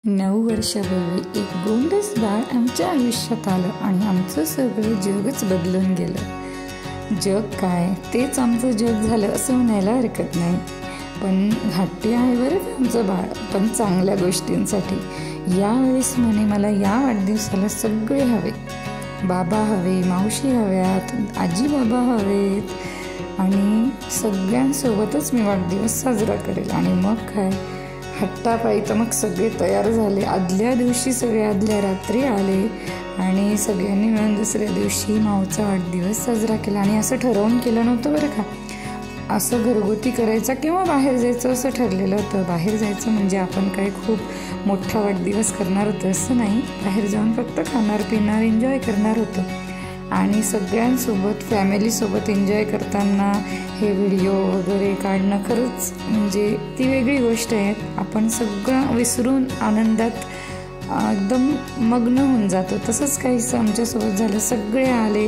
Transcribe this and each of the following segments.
9 वर्षापूर्वी एक गोंडस बाळ आमच्या आयुष्यात आलं आणि आमचं सगळं जगच बदलून गेलं. जग काय, तेच आमचं जग झालं असं म्हणायला हरकत नाही. पण हट्टी आहे बरं आमचं बाळ, पण चांगल्या गोष्टींसाठी. यावेळेस म्हणे मला या वाढदिवसाला सगळे हवे. बाबा हवे, मावशी हव्यात, आजी बाबा हवेत आणि सगळ्यांसोबतच मी वाढदिवस साजरा करेल. आणि मग काय, हट्टापायी तर मग सगळे तयार झाले. आदल्या दिवशी सगळे आदल्या रात्री आले आणि सगळ्यांनी मिळून दुसऱ्या दिवशी माऊचा वाढदिवस साजरा केला. आणि असं ठरवून केलं नव्हतं बरं का, असं घरगुती करायचं किंवा बाहेर जायचं असं ठरलेलं होतं. बाहेर जायचं म्हणजे आपण काय खूप मोठा वाढदिवस करणार होतं असं नाही. बाहेर जाऊन फक्त खाणार पिणार एन्जॉय करणार होतं. आणि सगळ्यांसोबत फॅमिलीसोबत एन्जॉय करताना हे व्हिडिओ वगैरे काढणं खरंच म्हणजे ती वेगळी गोष्ट आहे. आपण सगळं विसरून आनंदात एकदम मग्न होऊन जातो. तसंच काहीसं आमच्यासोबत झालं. सगळे आले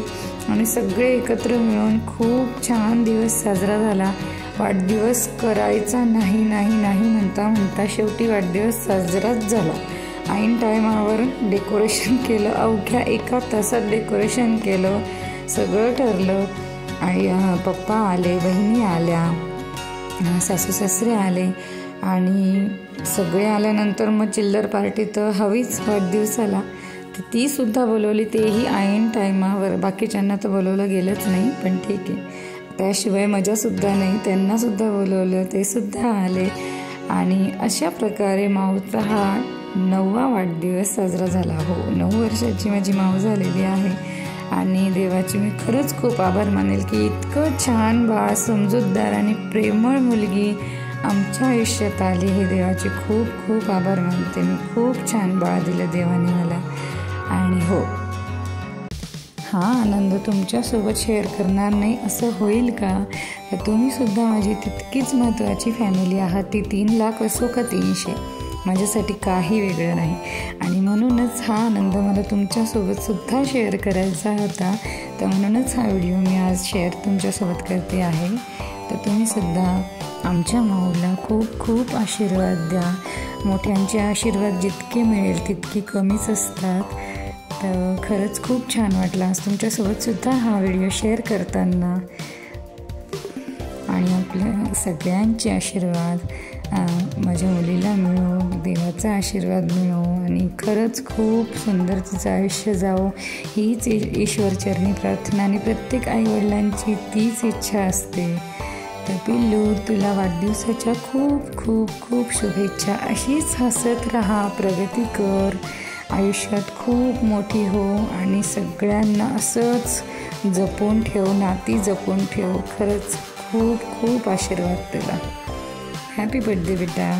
आणि सगळे एकत्र मिळून खूप छान दिवस साजरा झाला. वाढदिवस करायचा नाही नाही नाही म्हणता म्हणता शेवटी वाढदिवस साजराच झाला. ऐन टायमावर डेकोरेशन केलं, अवघ्या 1 तासात डेकोरेशन केलं, सगळं ठरलं. आई पप्पा आले, बहिणी आल्या, सासू सासरे आले आणि सगळे आल्यानंतर मग चिल्लर पार्टी तर हवीच वाढदिवसाला, तर तीसुद्धा बोलवली. तेही ऐन टायमावर. बाकीच्यांना तर बोलवलं गेलंच नाही, पण ठीक आहे. त्याशिवाय मजासुद्धा नाही, त्यांनासुद्धा बोलवलं, ते सुद्धा आले. आणि अशा प्रकारे माऊचा हा 9वा वाढदिवस साजरा झाला. हो, 9 वर्षाची माझी माऊ झालेली आहे. आणि देवाची मी खरंच खूप आभार मानेल की इतकं छान बाळ, समजूतदार आणि प्रेमळ मुलगी आमच्या आयुष्यात आली. हे देवाचे खूप खूप आभार मानते मी. खूप छान बाळ दिलं देवाने मला. आणि हो, हा आनंद तुमच्यासोबत शेअर करणार नाही असं होईल का? तर तुम्हीसुद्धा माझी तितकीच महत्त्वाची फॅमिली आहात. ती 3 लाख असो का 300, माझ्यासाठी काही वेगळं नाही. आणि म्हणूनच हा आनंद मला तुमच्यासोबतसुद्धा शेअर करायचा होता. तर म्हणूनच हा व्हिडिओ मी आज शेअर तुमच्यासोबत करते आहे. तर तुम्हीसुद्धा आमच्या माऊला खूप खूप आशीर्वाद द्या. मोठ्यांचे आशीर्वाद जितके मिळेल तितके कमीच असतात. तर खरंच खूप छान वाटलं आज तुमच्यासोबतसुद्धा हा व्हिडिओ शेअर करताना. आणि आपल्या सगळ्यांचे आशीर्वाद माझ्या मुलीला मिळो, देवाचा आशीर्वाद मिळो आणि खरंच खूप सुंदर तिचं आयुष्य जावो हीच ईश्वरचरणी प्रार्थना. आणि प्रत्येक आईवडिलांची तीच इच्छा असते. तर पिल्लू, तुला वाढदिवसाच्या खूप खूप खूप शुभेच्छा. अशीच हसत राहा, प्रगती कर, आयुष्यात खूप मोठी हो आणि सगळ्यांना असंच जपून ठेव, नाती जपून ठेव. खरंच खूप खूप आशीर्वाद तुला. हॅपी बर्थडे बेटा.